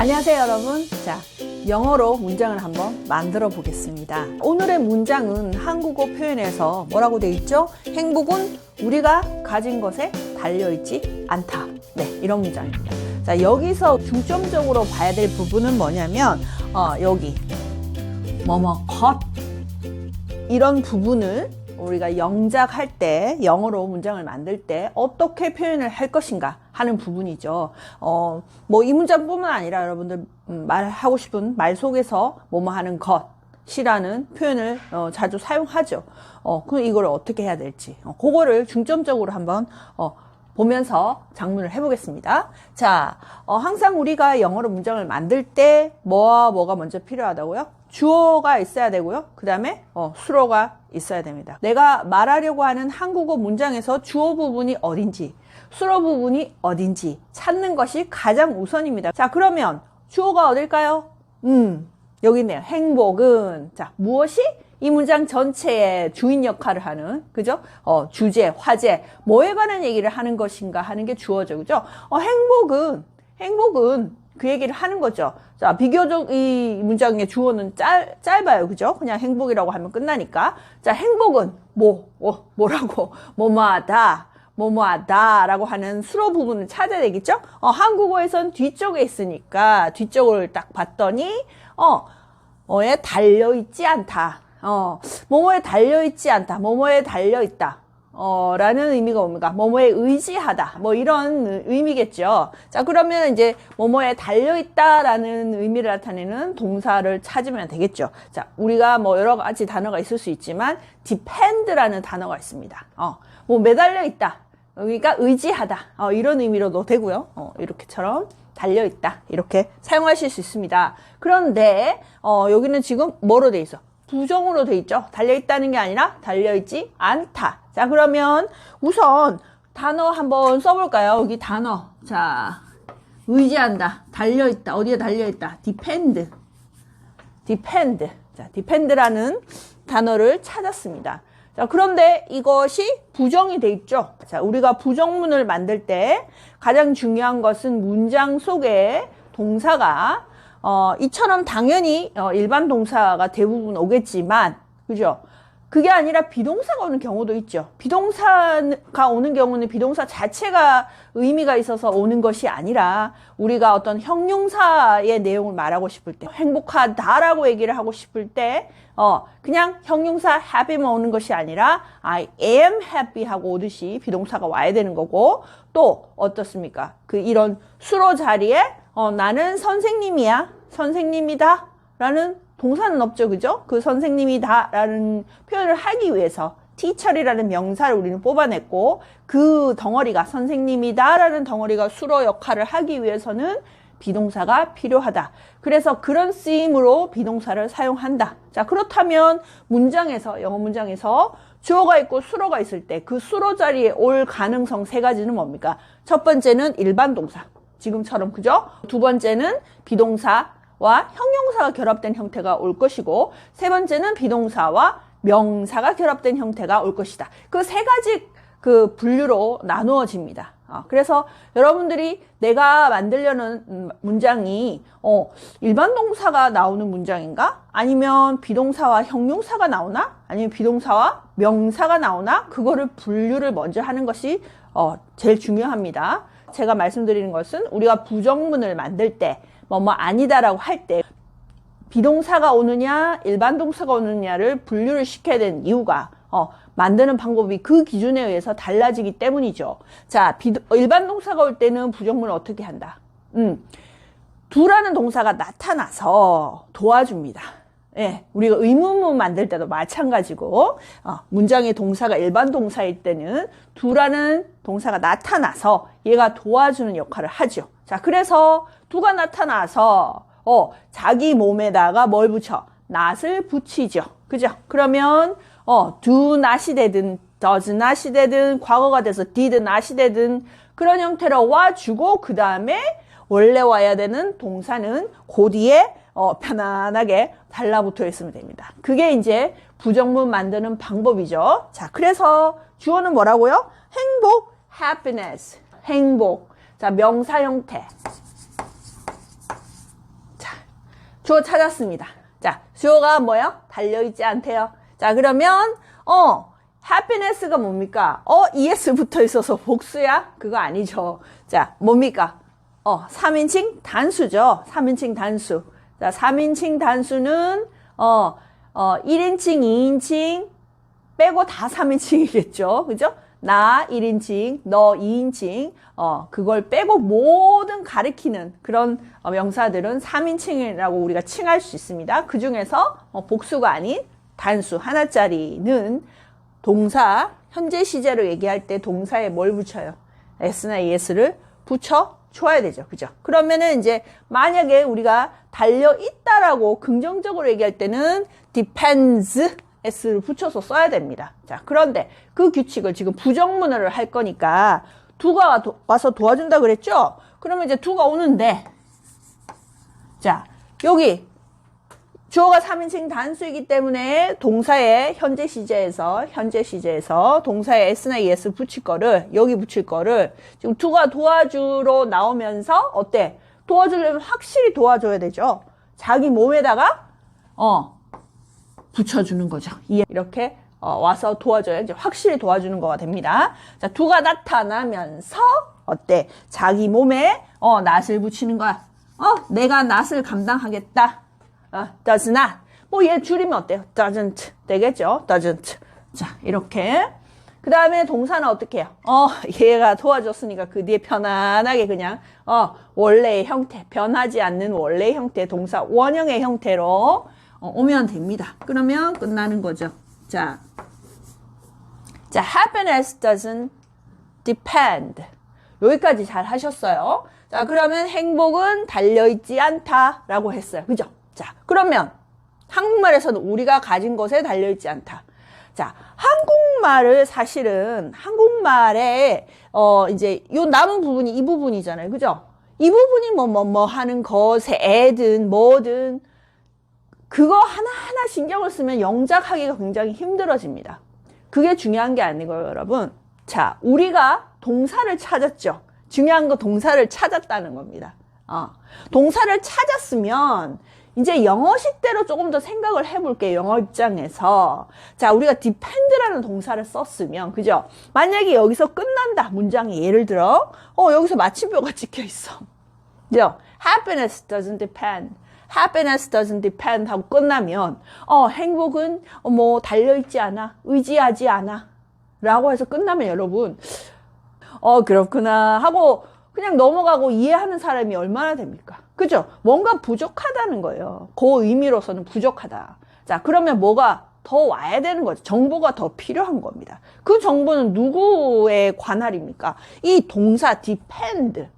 안녕하세요 여러분. 자, 영어로 문장을 한번 만들어 보겠습니다. 오늘의 문장은 한국어 표현에서 뭐라고 되어 있죠? 행복은 우리가 가진 것에 달려있지 않다. 네, 이런 문장입니다. 자, 여기서 중점적으로 봐야 될 부분은 뭐냐면 여기 것 이런 부분을 우리가 영작할 때, 영어로 문장을 만들 때 어떻게 표현을 할 것인가 하는 부분이죠. 뭐 이 문장뿐만 아니라 여러분들 말하고 싶은 말 속에서 뭐뭐 하는 것이라는 표현을 자주 사용하죠. 그럼 이걸 어떻게 해야 될지 그거를 중점적으로 한번 보면서 작문을 해보겠습니다. 자, 항상 우리가 영어로 문장을 만들 때 뭐와 뭐가 먼저 필요하다고요? 주어가 있어야 되고요. 그 다음에 수로가 있어야 됩니다. 내가 말하려고 하는 한국어 문장에서 주어 부분이 어딘지, 수로 부분이 어딘지 찾는 것이 가장 우선입니다. 자, 그러면 주어가 어딜까요? 여기 있네요. 행복은, 자, 무엇이? 이 문장 전체의 주인 역할을 하는, 그죠? 주제, 화제, 뭐에 관한 얘기를 하는 것인가 하는 게 주어죠, 그죠? 행복은 그 얘기를 하는 거죠. 자, 비교적 이 문장의 주어는 짧아요, 그죠? 그냥 행복이라고 하면 끝나니까. 자, 행복은 뭐라고? 뭐뭐하다 라고 하는 수로 부분을 찾아야 되겠죠? 한국어에선 뒤쪽에 있으니까 뒤쪽을 딱 봤더니, 뭐에 달려있지 않다. 뭐뭐에 달려있지 않다. 뭐뭐에 달려있다. 라는 의미가 뭡니까? 뭐뭐에 의지하다. 뭐 이런 의미겠죠. 자, 그러면 이제 뭐뭐에 달려있다라는 의미를 나타내는 동사를 찾으면 되겠죠. 자, 우리가 뭐 여러 가지 단어가 있을 수 있지만 depend라는 단어가 있습니다. 뭐 매달려 있다. 그러니까 의지하다. 이런 의미로도 되고요. 이렇게처럼 달려있다. 이렇게 사용하실 수 있습니다. 그런데 여기는 지금 뭐로 돼 있어? 부정으로 돼 있죠. 달려있다는 게 아니라 달려있지 않다. 자, 그러면 우선 단어 한번 써볼까요? 여기 단어. 자, 의지한다. 달려있다. 어디에 달려있다? depend. 자, depend라는 단어를 찾았습니다. 자, 그런데 이것이 부정이 돼 있죠. 자, 우리가 부정문을 만들 때 가장 중요한 것은 문장 속에 동사가 이처럼 당연히 일반 동사가 대부분 오겠지만, 그죠? 그게 아니라 비동사가 오는 경우도 있죠. 비동사가 오는 경우는 비동사 자체가 의미가 있어서 오는 것이 아니라 우리가 어떤 형용사의 내용을 말하고 싶을 때, 행복하다라고 얘기를 하고 싶을 때 그냥 형용사 happy만 오는 것이 아니라 I am happy 하고 오듯이 비동사가 와야 되는 거고, 또 어떻습니까? 이런 수로 자리에 나는 선생님이다 라는 동사는 없죠, 그죠? 그 선생님이다 라는 표현을 하기 위해서 teacher이라는 명사를 우리는 뽑아냈고, 그 덩어리가 선생님이다 라는 덩어리가 수로 역할을 하기 위해서는 비동사가 필요하다. 그래서 그런 쓰임으로 비동사를 사용한다. 자, 그렇다면 문장에서, 영어 문장에서 주어가 있고 수로가 있을 때 그 수로 자리에 올 가능성 세 가지는 뭡니까? 첫 번째는 일반 동사. 지금처럼, 그죠? 두 번째는 비동사와 형용사가 결합된 형태가 올 것이고, 세 번째는 비동사와 명사가 결합된 형태가 올 것이다. 그 세 가지 분류로 나누어집니다. 그래서 여러분들이 내가 만들려는 문장이 일반 동사가 나오는 문장인가? 아니면 비동사와 형용사가 나오나? 아니면 비동사와 명사가 나오나? 그거를 분류를 먼저 하는 것이 제일 중요합니다. 제가 말씀드리는 것은 우리가 부정문을 만들 때 뭐뭐 아니다라고 할 때 비동사가 오느냐 일반 동사가 오느냐를 분류를 시켜야 되는 이유가 만드는 방법이 그 기준에 의해서 달라지기 때문이죠. 자, 일반 동사가 올 때는 부정문을 어떻게 한다? do라는 동사가 나타나서 도와줍니다. 예, 우리가 의문문 만들 때도 마찬가지고, 문장의 동사가 일반 동사일 때는 do라는 동사가 나타나서 얘가 도와주는 역할을 하죠. 자, 그래서 do가 나타나서 자기 몸에다가 뭘 붙여? not을 붙이죠. 그죠? 그러면 do not이 되든 does not이 되든 과거가 돼서 did not이 되든 그런 형태로 와주고, 그 다음에 원래 와야 되는 동사는 그 뒤에 편안하게 달라붙어 있으면 됩니다. 그게 이제 부정문 만드는 방법이죠. 자, 그래서 주어는 뭐라고요? 행복, happiness, 행복. 자, 명사 형태. 주어 찾았습니다. 자, 주어가 뭐요? 달려있지 않대요. 자, 그러면, happiness가 뭡니까? es 붙어 있어서 복수야? 그거 아니죠. 자, 뭡니까? 3인칭 단수죠. 3인칭 단수. 자, 3인칭 단수는, 1인칭, 2인칭 빼고 다 3인칭이겠죠. 그죠? 나 1인칭, 너 2인칭, 그걸 빼고 모든 가리키는 그런 명사들은 3인칭이라고 우리가 칭할 수 있습니다. 그 중에서 복수가 아닌 단수 하나짜리는 동사, 현재 시제로 얘기할 때 동사에 뭘 붙여요? s나 es를 붙여 줘야 되죠. 그죠? 그러면은 이제 만약에 우리가 달려있다라고 긍정적으로 얘기할 때는 depends s를 붙여서 써야 됩니다. 자, 그런데 그 규칙을 지금 부정문어를 할 거니까 do가 와서 도와준다 그랬죠? 그러면 이제 do가 오는데, 자, 여기 주어가 3인칭 단수이기 때문에 동사의 현재 시제에서 동사의 s나 es 붙일 거를, 여기 붙일 거를 지금 do가 도와주러 나오면서 어때? 도와주려면 확실히 도와줘야 되죠. 자기 몸에다가 붙여주는 거죠. 이렇게 와서 도와줘야 이제 확실히 도와주는 거가 됩니다. 자, do가 나타나면서 어때? 자기 몸에 not을 붙이는 거야. 내가 not을 감당하겠다. does not. 뭐 얘 줄이면 어때요? doesn't 되겠죠? doesn't. 자, 이렇게. 그 다음에 동사는 어떻게 해요? 얘가 도와줬으니까 그 뒤에 편안하게 그냥 원래의 형태, 변하지 않는 원래의 형태, 동사 원형의 형태로 오면 됩니다. 그러면 끝나는 거죠. 자, happiness doesn't depend. 여기까지 잘 하셨어요. 자, 그러면 행복은 달려있지 않다라고 했어요. 그죠? 자, 그러면 한국말에서는 우리가 가진 것에 달려있지 않다. 자, 한국말을 사실은 한국말에 이제 요 남은 부분이 이 부분이잖아요. 그죠? 이 부분이 뭐 하는 것에 애든 뭐든 그거 하나하나 신경을 쓰면 영작하기가 굉장히 힘들어집니다. 그게 중요한 게 아니고요, 여러분. 자, 우리가 동사를 찾았죠. 중요한 거 동사를 찾았다는 겁니다. 동사를 찾았으면 이제 영어식대로 조금 더 생각을 해볼게요. 영어 입장에서. 자, 우리가 depend라는 동사를 썼으면, 그죠? 만약에 여기서 끝난다. 문장이 예를 들어, 여기서 마침표가 찍혀 있어. 그죠? Happiness doesn't depend. Happiness doesn't depend 하고 끝나면, 행복은 뭐 달려있지 않아. 의지하지 않아. 라고 해서 끝나면 여러분, 그렇구나 하고 그냥 넘어가고 이해하는 사람이 얼마나 됩니까? 그죠? 뭔가 부족하다는 거예요. 그 의미로서는 부족하다. 자, 그러면 뭐가 더 와야 되는 거죠. 정보가 더 필요한 겁니다. 그 정보는 누구에 관할입니까? 이 동사 depend.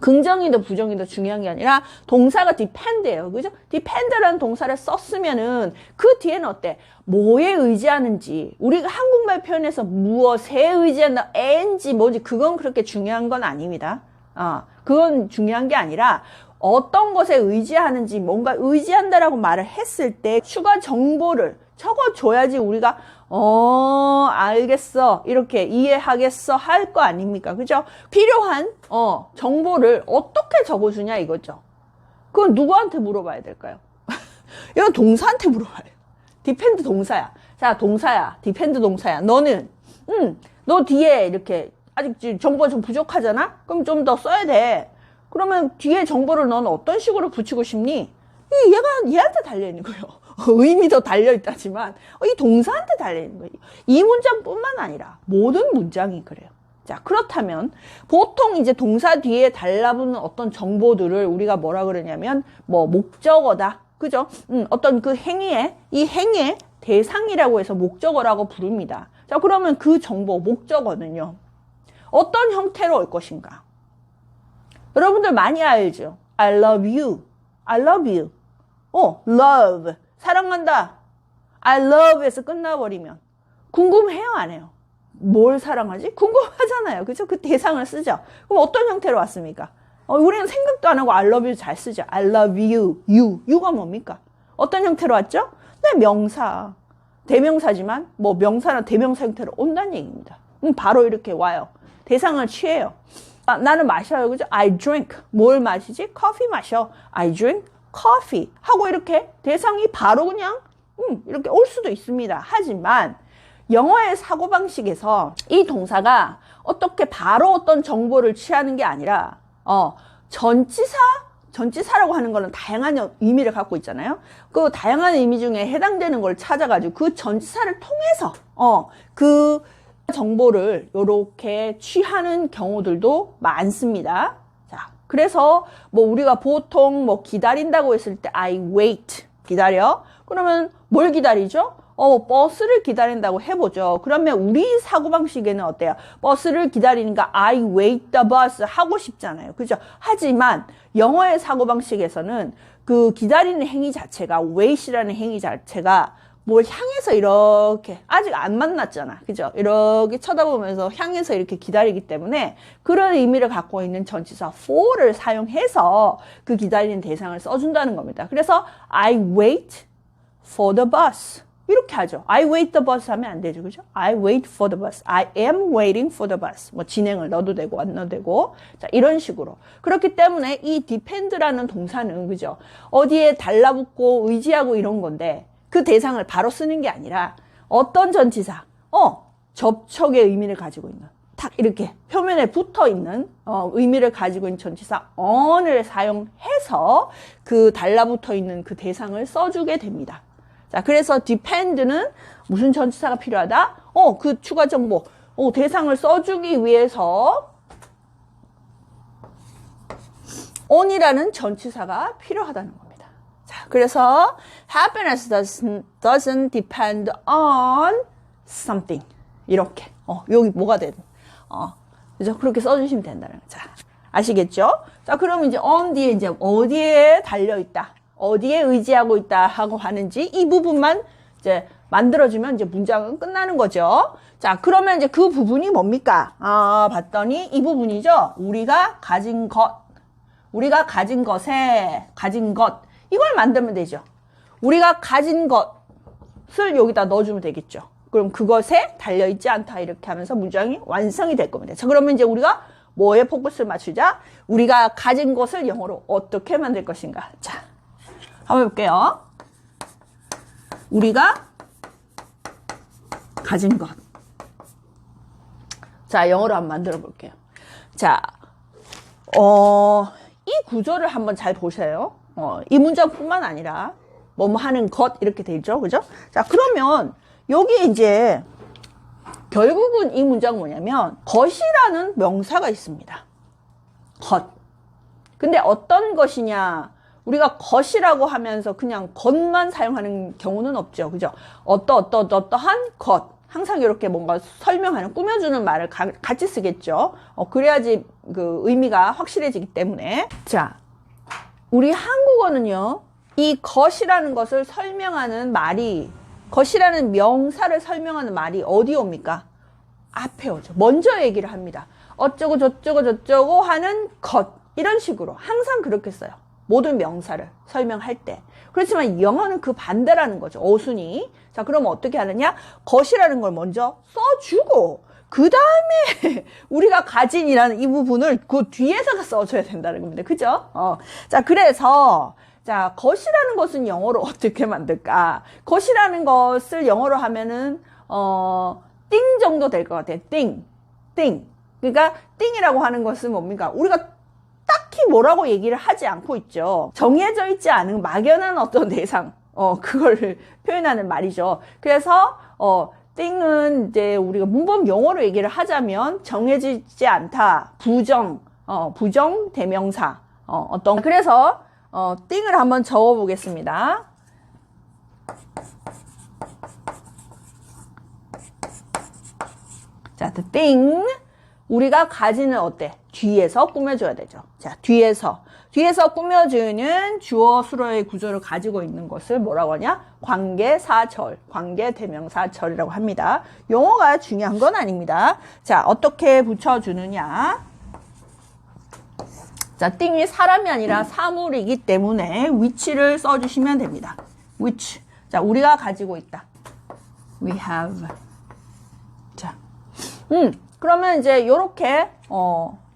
긍정이든 부정이든 중요한 게 아니라 동사가 depend예요. 그죠? depend라는 동사를 썼으면은 그 뒤에는 어때? 뭐에 의지하는지, 우리가 한국말 표현에서 무엇에 의지한다, 앤지 뭐지, 그건 그렇게 중요한 건 아닙니다. 그건 중요한 게 아니라 어떤 것에 의지하는지, 뭔가 의지한다라고 말을 했을 때 추가 정보를 적어줘야지 우리가 알겠어, 이렇게 이해하겠어 할 거 아닙니까? 그죠? 필요한 정보를 어떻게 적어주냐 이거죠. 그건 누구한테 물어봐야 될까요? 이건 동사한테 물어봐야 돼요. depend 동사야. 자, 동사야. depend 동사야. 너는 너 뒤에 이렇게 아직 정보가 좀 부족하잖아? 그럼 좀 더 써야 돼. 그러면 뒤에 정보를 너는 어떤 식으로 붙이고 싶니? 얘가 얘한테 달려있는 거예요. 의미도 달려있다지만 이 동사한테 달려있는 거예요. 이 문장뿐만 아니라 모든 문장이 그래요. 자, 그렇다면 보통 이제 동사 뒤에 달라붙는 어떤 정보들을 우리가 뭐라 그러냐면 뭐 목적어다. 그죠? 어떤 그 행위의, 이 행위의 대상이라고 해서 목적어라고 부릅니다. 자, 그러면 그 정보, 목적어는요, 어떤 형태로 올 것인가? 여러분들 많이 알죠? I love you. I love you. love. 사랑한다. I love 에서 끝나버리면 궁금해요, 안 해요? 뭘 사랑하지? 궁금하잖아요. 그죠? 그 대상을 쓰죠. 그럼 어떤 형태로 왔습니까? 우리는 생각도 안 하고 I love you 잘 쓰죠. I love you. you가 뭡니까? 어떤 형태로 왔죠? 네, 명사. 대명사지만 뭐 명사나 대명사 형태로 온다는 얘기입니다. 바로 이렇게 와요. 대상을 취해요. 나는 마셔요. 그죠? I drink. 뭘 마시지? 커피 마셔. I drink coffee 하고 이렇게 대상이 바로 그냥 이렇게 올 수도 있습니다. 하지만 영어의 사고방식에서 이 동사가 어떻게 바로 어떤 정보를 취하는 게 아니라 전치사라고 하는 거는 다양한 의미를 갖고 있잖아요. 그 다양한 의미 중에 해당되는 걸 찾아가지고 그 전치사를 통해서 그 정보를 이렇게 취하는 경우들도 많습니다. 자, 그래서 뭐 우리가 보통 뭐 기다린다고 했을 때 I wait 기다려. 그러면 뭘 기다리죠? 버스를 기다린다고 해보죠. 그러면 우리 사고방식에는 어때요? 버스를 기다리니까 I wait the bus 하고 싶잖아요. 그죠? 하지만 영어의 사고방식에서는 그 기다리는 행위 자체가 wait이라는 행위 자체가 뭘 향해서 이렇게 아직 안 만났잖아. 그죠? 이렇게 쳐다보면서 향해서 이렇게 기다리기 때문에 그런 의미를 갖고 있는 전치사 for를 사용해서 그 기다리는 대상을 써준다는 겁니다. 그래서 I wait for the bus. 이렇게 하죠. I wait the bus 하면 안 되죠. 그죠? I wait for the bus. I am waiting for the bus. 뭐 진행을 넣어도 되고 안 넣어도 되고. 자, 이런 식으로. 그렇기 때문에 이 depend라는 동사는 그죠? 어디에 달라붙고 의지하고 이런 건데 그 대상을 바로 쓰는 게 아니라 어떤 전치사, 접촉의 의미를 가지고 있는 탁 이렇게 표면에 붙어 있는 의미를 가지고 있는 전치사 on을 사용해서 그 달라붙어 있는 그 대상을 써주게 됩니다. 자, 그래서 depend는 무슨 전치사가 필요하다? 그 추가 정보, 대상을 써주기 위해서 on이라는 전치사가 필요하다는 겁니다. 자, 그래서 happiness doesn't depend on something. 이렇게. 여기 뭐가 되든. 그죠? 그렇게 써주시면 된다는 거죠. 자, 아시겠죠? 자, 그러면 이제 on 뒤에 이제 어디에 달려있다. 어디에 의지하고 있다 하고 하는지 이 부분만 이제 만들어주면 이제 문장은 끝나는 거죠. 자, 그러면 이제 그 부분이 뭡니까? 봤더니 이 부분이죠. 우리가 가진 것. 우리가 가진 것에, 가진 것. 이걸 만들면 되죠. 우리가 가진 것을 여기다 넣어주면 되겠죠. 그럼 그것에 달려있지 않다. 이렇게 하면서 문장이 완성이 될 겁니다. 자, 그러면 이제 우리가 뭐에 포커스를 맞추자? 우리가 가진 것을 영어로 어떻게 만들 것인가? 자, 한번 해볼게요. 우리가 가진 것. 자, 영어로 한번 만들어 볼게요. 자, 이 구조를 한번 잘 보세요. 이 문장뿐만 아니라 뭐뭐 하는 것 이렇게 돼 있죠. 그죠? 자, 그러면 여기 이제 결국은 이 문장은 뭐냐면 것이라는 명사가 있습니다. 것. 근데 어떤 것이냐? 우리가 것이라고 하면서 그냥 것만 사용하는 경우는 없죠. 그죠? 어떠한 것. 항상 이렇게 뭔가 설명하는, 꾸며주는 말을 같이 쓰겠죠. 그래야지 그 의미가 확실해지기 때문에. 자, 우리 한국어는요, 이 것이라는 것을 설명하는 말이, 것이라는 명사를 설명하는 말이 어디 옵니까? 앞에 오죠. 먼저 얘기를 합니다. 어쩌고 저쩌고 저쩌고 하는 것. 이런 식으로 항상 그렇게 써요. 모든 명사를 설명할 때. 그렇지만 영어는 그 반대라는 거죠. 어순이. 자, 그러면 어떻게 하느냐? 것이라는 걸 먼저 써주고 그 다음에 우리가 가진이라는 이 부분을 그 뒤에다가 써줘야 된다는 겁니다. 그죠? 자, 그래서 자, 것이라는 것은 영어로 어떻게 만들까? 것이라는 것을 영어로 하면은 띵 정도 될 것 같아요. 띵. 그러니까 띵이라고 하는 것은 뭡니까? 우리가 딱히 뭐라고 얘기를 하지 않고 있죠. 정해져 있지 않은 막연한 어떤 대상, 그걸 표현하는 말이죠. 그래서, 띵은 이제 우리가 문법 용어로 얘기를 하자면 정해지지 않다, 부정 대명사, 그래서, 띵을 한번 적어 보겠습니다. 자, the thing. 우리가 가지는 어때? 뒤에서 꾸며줘야 되죠. 자, 뒤에서 꾸며주는 주어 수로의 구조를 가지고 있는 것을 뭐라고 하냐? 관계사절, 관계대명사절이라고 합니다. 용어가 중요한 건 아닙니다. 자, 어떻게 붙여주느냐? 자, 띵이 사람이 아니라 사물이기 때문에 which를 써주시면 됩니다. which. 자, 우리가 가지고 있다. We have. 자, 그러면 이제 요렇게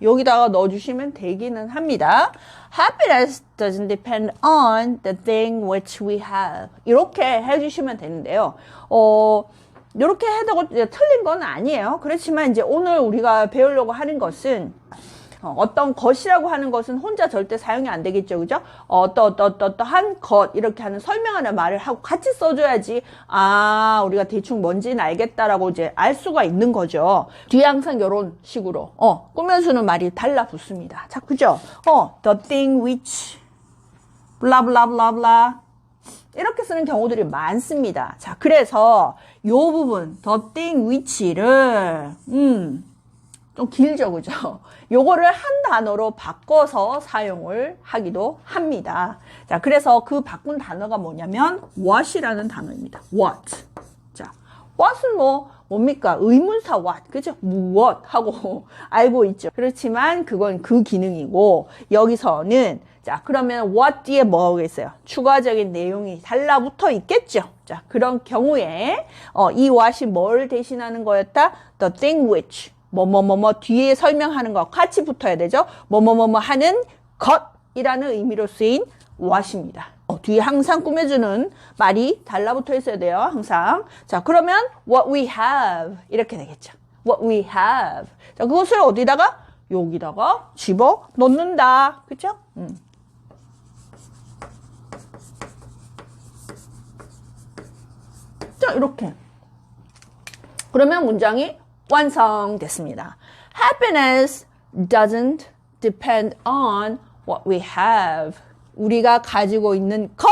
여기다가 넣어주시면 되기는 합니다. Happiness doesn't depend on the thing which we have. 이렇게 해주시면 되는데요. 이렇게 해도 틀린 건 아니에요. 그렇지만 이제 오늘 우리가 배우려고 하는 것은 어떤 것이라고 하는 것은 혼자 절대 사용이 안 되겠죠. 그죠? 어떠한 것 이렇게 하는 설명하는 말을 하고 같이 써줘야지 우리가 대충 뭔지는 알겠다라고 이제 알 수가 있는 거죠. 뒤에 항상 이런 식으로 꾸며주는 말이 달라붙습니다. 자, 그죠? the thing which blah blah blah blah 이렇게 쓰는 경우들이 많습니다. 자, 그래서 요 부분 the thing which를 좀 길죠, 그죠? 요거를 한 단어로 바꿔서 사용을 하기도 합니다. 자, 그래서 그 바꾼 단어가 뭐냐면 what이라는 단어입니다. what. 자, what은 뭡니까? 의문사 what, 그죠? 무엇 하고 알고 있죠. 그렇지만 그건 그 기능이고 여기서는 자, 그러면 what 뒤에 뭐가 있어요? 추가적인 내용이 달라붙어 있겠죠. 자, 그런 경우에 이 what이 뭘 대신하는 거였다? The thing which 뒤에 설명하는 거 같이 붙어야 되죠. 하는 것이라는 의미로 쓰인 what입니다. 뒤에 항상 꾸며주는 말이 달라붙어 있어야 돼요. 항상. 자, 그러면 what we have 이렇게 되겠죠. what we have. 자, 그것을 어디다가? 여기다가 집어 넣는다. 그죠? 자, 이렇게. 그러면 문장이 완성됐습니다. Happiness doesn't depend on what we have. 우리가 가지고 있는 것.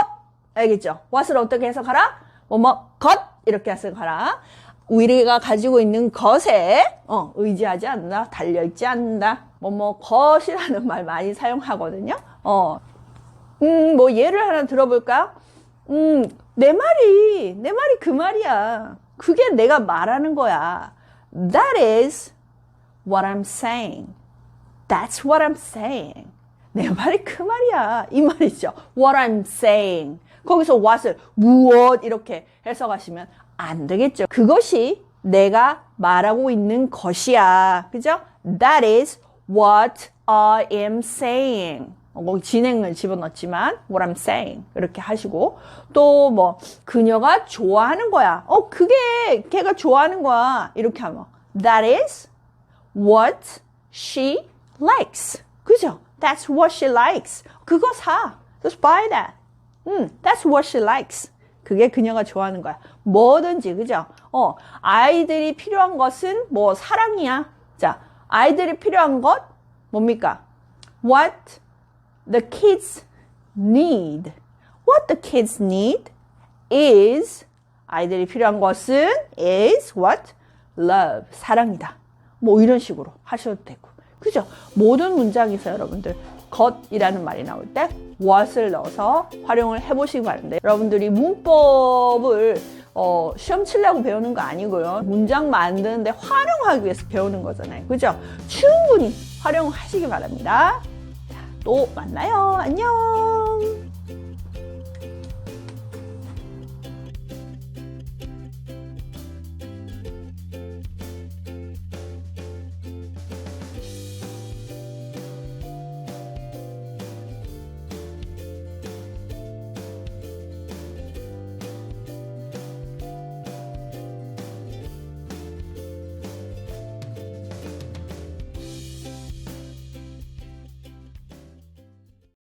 알겠죠? what을 어떻게 해석하라? 것. 이렇게 해석하라. 우리가 가지고 있는 것에 의지하지 않는다. 달려있지 않는다. 것이라는 말 많이 사용하거든요. 예를 하나 들어볼까? 내 말이 그 말이야. 그게 내가 말하는 거야. That is what I'm saying. That's what I'm saying. 내 말이 그 말이야. 이 말이죠. What I'm saying. 거기서 what을 무엇 이렇게 해석하시면 안 되겠죠. 그것이 내가 말하고 있는 것이야. 그죠? That is what I am saying. 진행을 집어넣지만 what I'm saying 이렇게 하시고 또 그녀가 좋아하는 거야. 그게 걔가 좋아하는 거야. 이렇게 하면 that is what she likes. 그죠? That's what she likes. 그거 사. Just buy that. That's what she likes. 그게 그녀가 좋아하는 거야. 뭐든지 그죠? 아이들이 필요한 것은 사랑이야. 자, 아이들이 필요한 것 뭡니까? What the kids need. What the kids need is 아이들이 필요한 것은 is what? Love. 사랑이다. 이런 식으로 하셔도 되고. 그죠? 모든 문장에서 여러분들 것이라는 말이 나올 때 what을 넣어서 활용을 해보시기 바랍니다. 여러분들이 문법을 시험 치려고 배우는 거 아니고요. 문장 만드는데 활용하기 위해서 배우는 거잖아요. 그죠? 충분히 활용하시기 바랍니다. 또 만나요. 안녕.